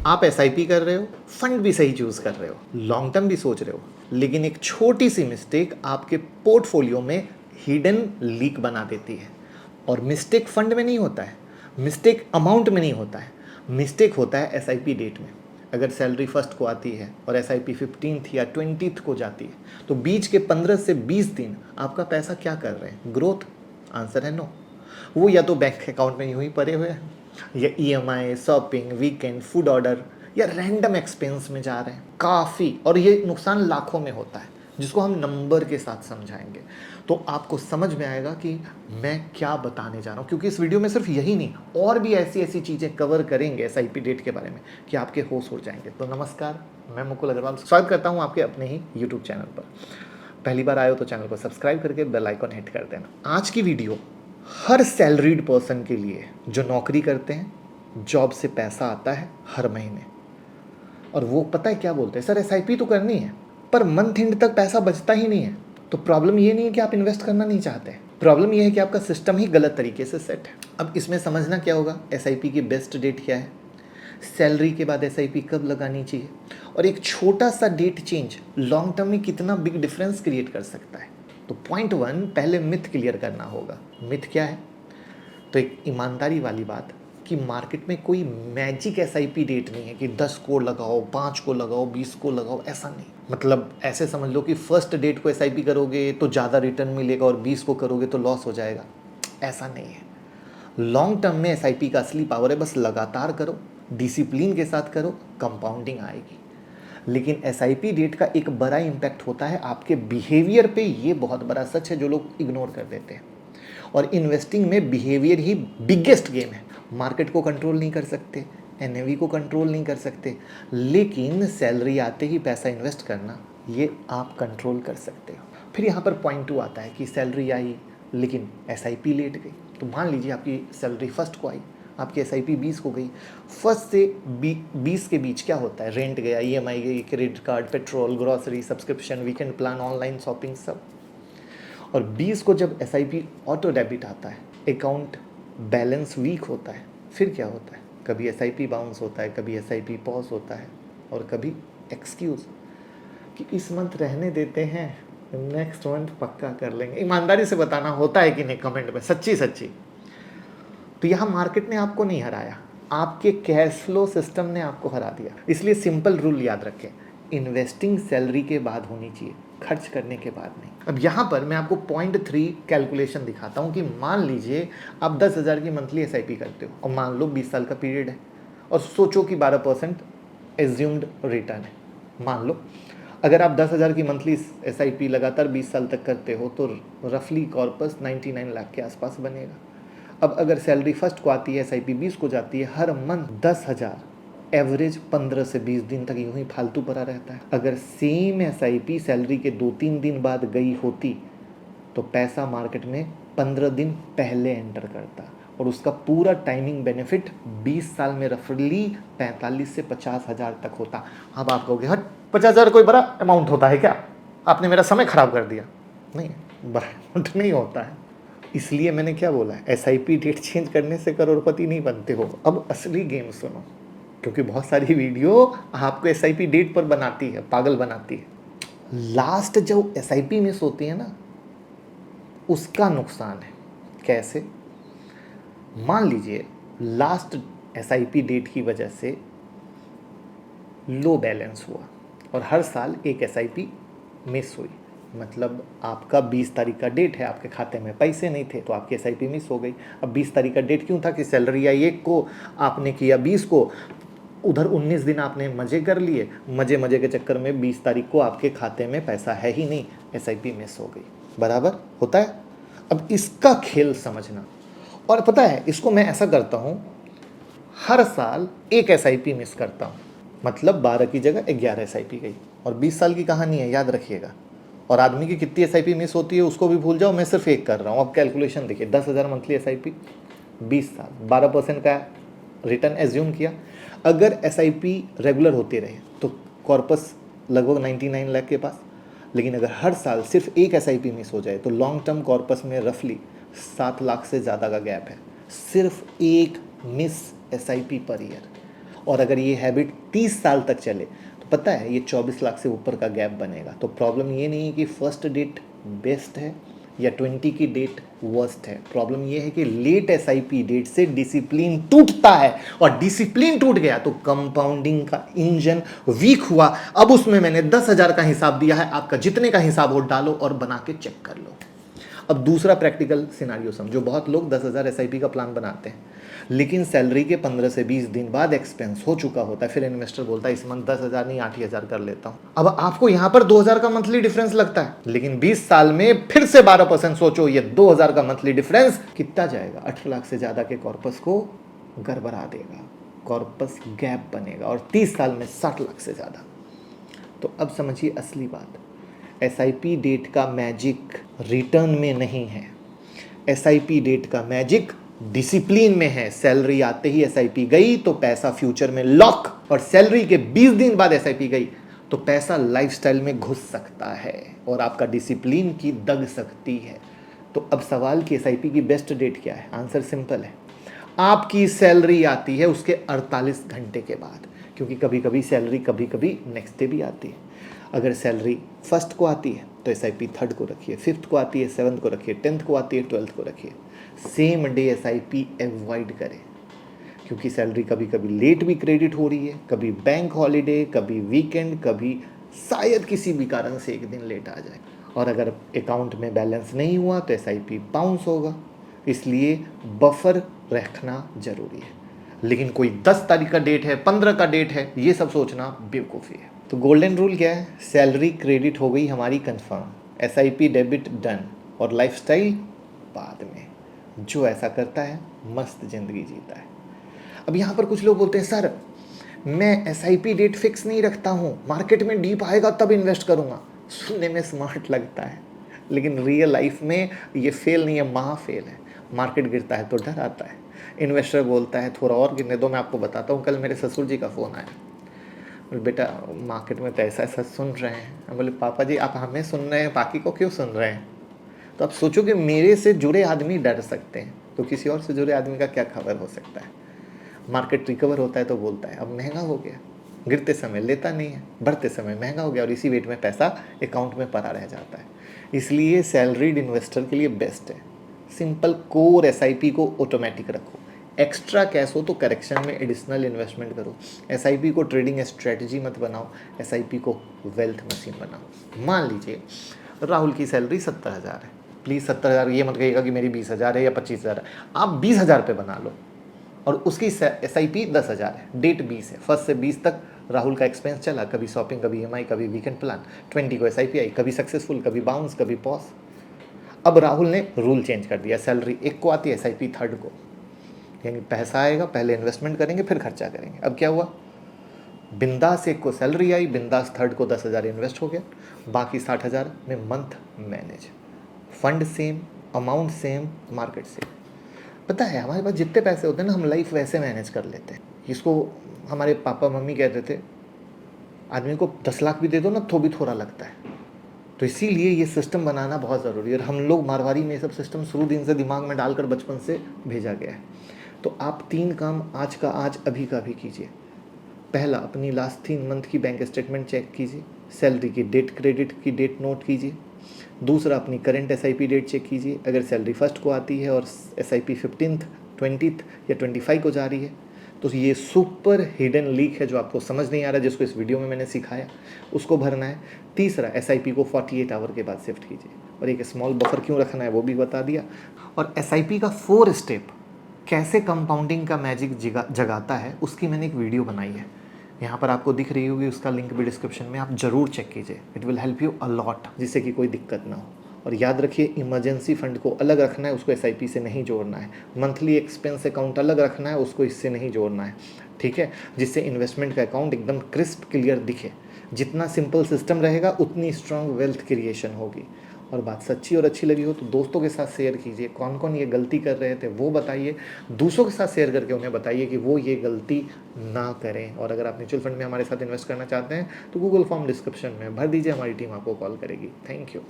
आप एसआईपी कर रहे हो, फंड भी सही चूज कर रहे हो, लॉन्ग टर्म भी सोच रहे हो, लेकिन एक छोटी सी मिस्टेक आपके पोर्टफोलियो में हिडन लीक बना देती है। और मिस्टेक फंड में नहीं होता है, मिस्टेक अमाउंट में नहीं होता है, मिस्टेक होता है एसआईपी डेट में। अगर सैलरी फर्स्ट को आती है और एसआईपी 15th या 20th को जाती है तो बीच के 15 से 20 दिन आपका पैसा क्या कर रहे हैं? ग्रोथ। आंसर है नो। वो या तो बैंक अकाउंट में यूं ही पड़े हुए हैं, या EMI, shopping, weekend, food order या रैंडम एक्सपेंस में जा रहे हैं काफ़ी। और ये नुकसान लाखों में होता है, जिसको हम नंबर के साथ समझाएंगे तो आपको समझ में आएगा कि मैं क्या बताने जा रहा हूँ। क्योंकि इस वीडियो में सिर्फ यही नहीं, और भी ऐसी ऐसी चीज़ें कवर करेंगे एसआईपी डेट के बारे में कि आपके होश उड़ जाएंगे। तो नमस्कार, मैं मुकुल अग्रवाल स्वागत करता हूँ आपके अपने ही यूट्यूब चैनल पर। पहली बार आए हो तो चैनल को सब्सक्राइब करके बेल आइकन हिट कर देना। आज की वीडियो हर सैलरीड पर्सन के लिए जो नौकरी करते हैं, जॉब से पैसा आता है हर महीने, और वो पता है क्या बोलते हैं, सर एसआईपी तो करनी है पर मंथ एंड तक पैसा बचता ही नहीं है। तो प्रॉब्लम ये नहीं है कि आप इन्वेस्ट करना नहीं चाहते, प्रॉब्लम ये है कि आपका सिस्टम ही गलत तरीके से सेट है। अब इसमें समझना क्या होगा, एसआईपी की बेस्ट डेट क्या है, सैलरी के बाद एसआईपी कब लगानी चाहिए, और एक छोटा सा डेट चेंज लॉन्ग टर्म में कितना बिग डिफरेंस क्रिएट कर सकता है। तो पॉइंट 1, पहले मिथ क्लियर करना होगा। मिथ क्या है? तो एक ईमानदारी वाली बात कि मार्केट में कोई मैजिक एसआईपी डेट नहीं है कि 10 को लगाओ, 5 को लगाओ, 20 को लगाओ, ऐसा नहीं। मतलब ऐसे समझ लो कि फर्स्ट डेट को एसआईपी करोगे तो ज़्यादा रिटर्न मिलेगा और 20 को करोगे तो लॉस हो जाएगा, ऐसा नहीं है। लॉन्ग टर्म में एसआईपी का असली पावर है, बस लगातार करो, डिसिप्लिन के साथ करो, कंपाउंडिंग आएगी। लेकिन एसआईपी डेट का एक बड़ा इम्पैक्ट होता है आपके बिहेवियर पे, ये बहुत बड़ा सच है जो लोग इग्नोर कर देते हैं। और इन्वेस्टिंग में बिहेवियर ही बिगेस्ट गेम है। मार्केट को कंट्रोल नहीं कर सकते, एनएवी को कंट्रोल नहीं कर सकते, लेकिन सैलरी आते ही पैसा इन्वेस्ट करना ये आप कंट्रोल कर सकते हो। फिर यहाँ पर पॉइंट 2 आता है कि सैलरी आई लेकिन एसआईपी लेट गई। तो मान लीजिए आपकी सैलरी फर्स्ट को आई, आपकी एसआईपी 20 को गई। फर्स्ट से 20 के बीच क्या होता है, रेंट गया, ईएमआई गई, credit card, petrol, grocery, subscription, weekend plan, online shopping, सब। और 20 को जब एसआईपी ऑटो डेबिट आता है, अकाउंट बैलेंस वीक होता है, फिर क्या होता है, कभी एसआईपी बाउंस होता है, कभी एसआईपी पॉज होता है, और कभी एक्सक्यूज़ कि इस मंथ रहने देते हैं, नेक्स्ट मंथ पक्का कर लेंगे। ईमानदारी से बताना होता है कि नहीं कमेंट में, सच्ची सच्ची। तो यहाँ मार्केट ने आपको नहीं हराया, आपके कैश फ्लो सिस्टम ने आपको हरा दिया। इसलिए सिंपल रूल याद रखें, इन्वेस्टिंग सैलरी के बाद होनी चाहिए, खर्च करने के बाद नहीं। अब यहाँ पर मैं आपको पॉइंट 3 कैलकुलेशन दिखाता हूँ कि मान लीजिए आप 10,000 की मंथली एसआईपी करते हो और मान लो 20 साल का पीरियड है, और सोचो कि 12% एज्यूम्ड रिटर्न है। मान लो अगर आप 10,000 की मंथली एसआईपी लगातार 20 साल तक करते हो तो रफली कॉर्पस 99 लाख के आसपास बनेगा। अब अगर सैलरी फर्स्ट को आती है, एसआईपी 20 को जाती है, हर मंथ 10,000, एवरेज 15 से 20 दिन तक यूं ही फालतू पड़ा रहता है। अगर सेम एसआईपी सैलरी के 2-3 दिन बाद गई होती तो पैसा मार्केट में 15 दिन पहले एंटर करता, और उसका पूरा टाइमिंग बेनिफिट 20 साल में रफली 45 से 50,000 तक होता। अब आप कहोगे हट, 50,000 कोई बड़ा अमाउंट होता है क्या, आपने मेरा समय खराब कर दिया। नहीं, बड़ा अमाउंट नहीं होता है। इसलिए मैंने क्या बोला है, एसआईपी डेट चेंज करने से करोड़पति नहीं बनते हो। अब असली गेम सुनो, क्योंकि बहुत सारी वीडियो आपको एसआईपी डेट पर बनाती है, पागल बनाती है। लास्ट जो एसआईपी मिस होती है ना, उसका नुकसान है। कैसे? मान लीजिए लास्ट एसआईपी डेट की वजह से लो बैलेंस हुआ और हर साल एक एसआईपी मिस हुई। मतलब आपका 20 तारीख का डेट है, आपके खाते में पैसे नहीं थे तो आपकी एसआईपी मिस हो गई। अब 20 तारीख का डेट क्यों था कि सैलरी आई 1 को, आपने किया 20 को, उधर 19 दिन आपने मज़े कर लिए, मज़े के चक्कर में 20 तारीख को आपके खाते में पैसा है ही नहीं, एसआईपी मिस हो गई। बराबर होता है। अब इसका खेल समझना, और पता है इसको मैं ऐसा करता हूँ, हर साल एक एसआईपी मिस करता हूँ, मतलब 12 की जगह 11 एसआईपी गई। और 20 साल की कहानी है, याद रखिएगा। और आदमी की कितनी एसआईपी मिस होती है उसको भी भूल जाओ, मैं सिर्फ एक कर रहा हूँ। अब कैलकुलेशन देखिए, 10,000 मंथली एसआईपी, 20 साल, 12% का रिटर्न एज्यूम किया। अगर एसआईपी रेगुलर होती रहे तो कॉर्पस लगभग 99 लाख के पास। लेकिन अगर हर साल सिर्फ एक एसआईपी मिस हो जाए तो लॉन्ग टर्म कॉर्पस में रफली 7 लाख से ज़्यादा का गैप है, सिर्फ एक मिस एसआईपी पर ईयर। और अगर ये हैबिट 30 साल तक चले तो पता है ये 24 लाख से ऊपर का गैप बनेगा। तो प्रॉब्लम ये नहीं है कि फर्स्ट डेट बेस्ट है या 20 की डेट वर्स्ट है, प्रॉब्लम ये है कि लेट एसआईपी डेट से डिसिप्लिन टूटता है, और डिसिप्लिन टूट गया तो कंपाउंडिंग का इंजन वीक हुआ। अब उसमें मैंने 10,000 का हिसाब दिया है, आपका जितने का हिसाब हो डालो और बना के चेक कर लो। अब दूसरा प्रैक्टिकल सिनारियो समझो, बहुत लोग 10,000 एसआईपी का प्लान बनाते हैं, लेकिन सैलरी के 15 से 20 दिन बाद एक्सपेंस हो चुका होता है, फिर इन्वेस्टर बोलता है इस मंथ 10,000 नहीं 8,000 कर लेता हूं। अब आपको यहां पर 2,000 का मंथली डिफरेंस लगता है, लेकिन 20 साल में फिर से 12% सोचो, ये 2,000 का मंथली डिफरेंस कितना जाएगा, 18 लाख से ज्यादा के कॉर्पस को गड़बड़ा देगा, कॉर्पस गैप बनेगा, और 30 साल में 60 लाख से ज्यादा। तो अब समझिए असली बात, एसआईपी डेट का मैजिक रिटर्न में नहीं है, एसआईपी डेट का मैजिक डिसिप्लिन में है। सैलरी आते ही एसआईपी गई तो पैसा फ्यूचर में लॉक, और सैलरी के 20 दिन बाद एसआईपी गई तो पैसा लाइफस्टाइल में घुस सकता है और आपका डिसिप्लिन की दग सकती है। तो अब सवाल कि एसआईपी की बेस्ट डेट क्या है, आंसर सिंपल है, आपकी सैलरी आती है उसके 48 घंटे के बाद, क्योंकि कभी कभी सैलरी कभी कभी नेक्स्ट डे भी आती है। अगर सैलरी फर्स्ट को आती है तो एसआईपी थर्ड को रखिए, फिफ्थ को आती है 7th को रखिए, 10th को आती है 12th को रखिए। सेम डे एसआईपी अवॉइड करें, क्योंकि सैलरी कभी कभी लेट भी क्रेडिट हो रही है, कभी बैंक हॉलीडे, कभी वीकेंड, कभी शायद किसी भी कारण से एक दिन लेट आ जाए, और अगर अकाउंट में बैलेंस नहीं हुआ तो एसआईपी बाउंस होगा। इसलिए बफर रखना जरूरी है, लेकिन कोई 10 तारीख का डेट है, 15 का डेट है, ये सब सोचना बेवकूफ़ी है। तो गोल्डन रूल क्या है, सैलरी क्रेडिट हो गई हमारी कंफर्म, एसआईपी डेबिट डन, और लाइफस्टाइल बाद में। जो ऐसा करता है मस्त जिंदगी जीता है। अब यहाँ पर कुछ लोग बोलते हैं सर मैं एसआईपी डेट फिक्स नहीं रखता हूँ, मार्केट में डीप आएगा तब इन्वेस्ट करूँगा। सुनने में स्मार्ट लगता है, लेकिन रियल लाइफ में ये फेल नहीं है, महा फेल है। मार्केट गिरता है तो डर आता है, इन्वेस्टर बोलता है थोड़ा और गिरने दो। मैं आपको बताता हूँ, कल मेरे ससुर जी का फ़ोन आया, बोले बेटा मार्केट में तो ऐसा ऐसा सुन रहे हैं। मैं बोले पापा जी आप हमें सुन रहे हैं, बाकी को क्यों सुन रहे हैं। तो आप सोचो कि मेरे से जुड़े आदमी डर सकते हैं, तो किसी और से जुड़े आदमी का क्या खबर हो सकता है। मार्केट रिकवर होता है तो बोलता है अब महंगा हो गया, गिरते समय लेता नहीं है, बढ़ते समय महंगा हो गया, और इसी वेट में पैसा अकाउंट में पड़ा रह जाता है। इसलिए सैलरीड इन्वेस्टर के लिए बेस्ट है सिंपल कोर एसआईपी को ऑटोमेटिक रखो, एक्स्ट्रा कैश हो तो करेक्शन में एडिशनल इन्वेस्टमेंट करो। एसआईपी को ट्रेडिंग स्ट्रेटजी मत बनाओ, एसआईपी को वेल्थ मशीन बनाओ। मान लीजिए राहुल की सैलरी 70,000 है, प्लीज़ 70,000 ये मत कहिएगा कि मेरी 20,000 है या 25,000 है, आप 20,000 पे बना लो, और उसकी एसआईपी 10,000 है, डेट 20 है, 1 से 20 तक राहुल का एक्सपेंस चला, कभी शॉपिंग, कभी ईएमआई, कभी वीकेंड प्लान। 20 को एसआईपी आई, कभी सक्सेसफुल, कभी बाउंस, कभी पॉज। अब राहुल ने रूल चेंज कर दिया, सैलरी 1 को आती है, एसआईपी 3rd को, यानी पैसा आएगा पहले इन्वेस्टमेंट करेंगे फिर खर्चा करेंगे। अब क्या हुआ, बिंदास 1 को सैलरी आई, बिंदास 3rd को 10,000 इन्वेस्ट हो गया, बाकी 60,000 में month manage, fund same, amount same, market same. पता है हमारे पास जितने पैसे होते हैं ना, हम लाइफ वैसे मैनेज कर लेते हैं। इसको हमारे पापा मम्मी कहते थे, आदमी को 10 लाख भी दे दो ना तो भी थोड़ा लगता है। तो इसीलिए ये सिस्टम बनाना बहुत ज़रूरी है, और हम लोग मारवाड़ी में ये सब सिस्टम शुरू दिन से दिमाग में डालकर बचपन से भेजा गया है। तो आप 3 काम आज का आज, अभी का अभी कीजिए। पहला, अपनी लास्ट 3 मंथ की बैंक स्टेटमेंट चेक कीजिए, सैलरी की डेट, क्रेडिट की डेट नोट कीजिए। दूसरा, अपनी करंट एसआईपी डेट चेक कीजिए, अगर सैलरी 1st को आती है और एसआईपी 15th, 20th या 25 को जा रही है तो ये सुपर हिडन लीक है जो आपको समझ नहीं आ रहा, जिसको इस वीडियो में मैंने सिखाया, उसको भरना है। तीसरा, एसआईपी को 48 आवर के बाद शिफ्ट कीजिए, और एक स्मॉल बफर क्यों रखना है वो भी बता दिया। और एसआईपी का 4 स्टेप कैसे कंपाउंडिंग का मैजिक जगाता है उसकी मैंने एक वीडियो बनाई है, यहाँ पर आपको दिख रही होगी, उसका लिंक भी डिस्क्रिप्शन में, आप जरूर चेक कीजिए। It will help you a lot, जिससे कि कोई दिक्कत ना हो। और याद रखिए, इमरजेंसी फंड को अलग रखना है, उसको एसआईपी से नहीं जोड़ना है। मंथली एक्सपेंस अकाउंट अलग रखना है, उसको इससे नहीं जोड़ना है, ठीक है, जिससे इन्वेस्टमेंट का अकाउंट एकदम क्रिस्प क्लियर दिखे। जितना सिंपल सिस्टम रहेगा उतनी स्ट्रांग वेल्थ क्रिएशन होगी। और बात सच्ची और अच्छी लगी हो तो दोस्तों के साथ शेयर कीजिए, कौन कौन ये गलती कर रहे थे वो बताइए, दूसरों के साथ शेयर करके उन्हें बताइए कि वो ये गलती ना करें। और अगर आप म्यूचुअल फंड में हमारे साथ इन्वेस्ट करना चाहते हैं तो गूगल फॉर्म डिस्क्रिप्शन में भर दीजिए, हमारी टीम आपको कॉल करेगी। Thank you.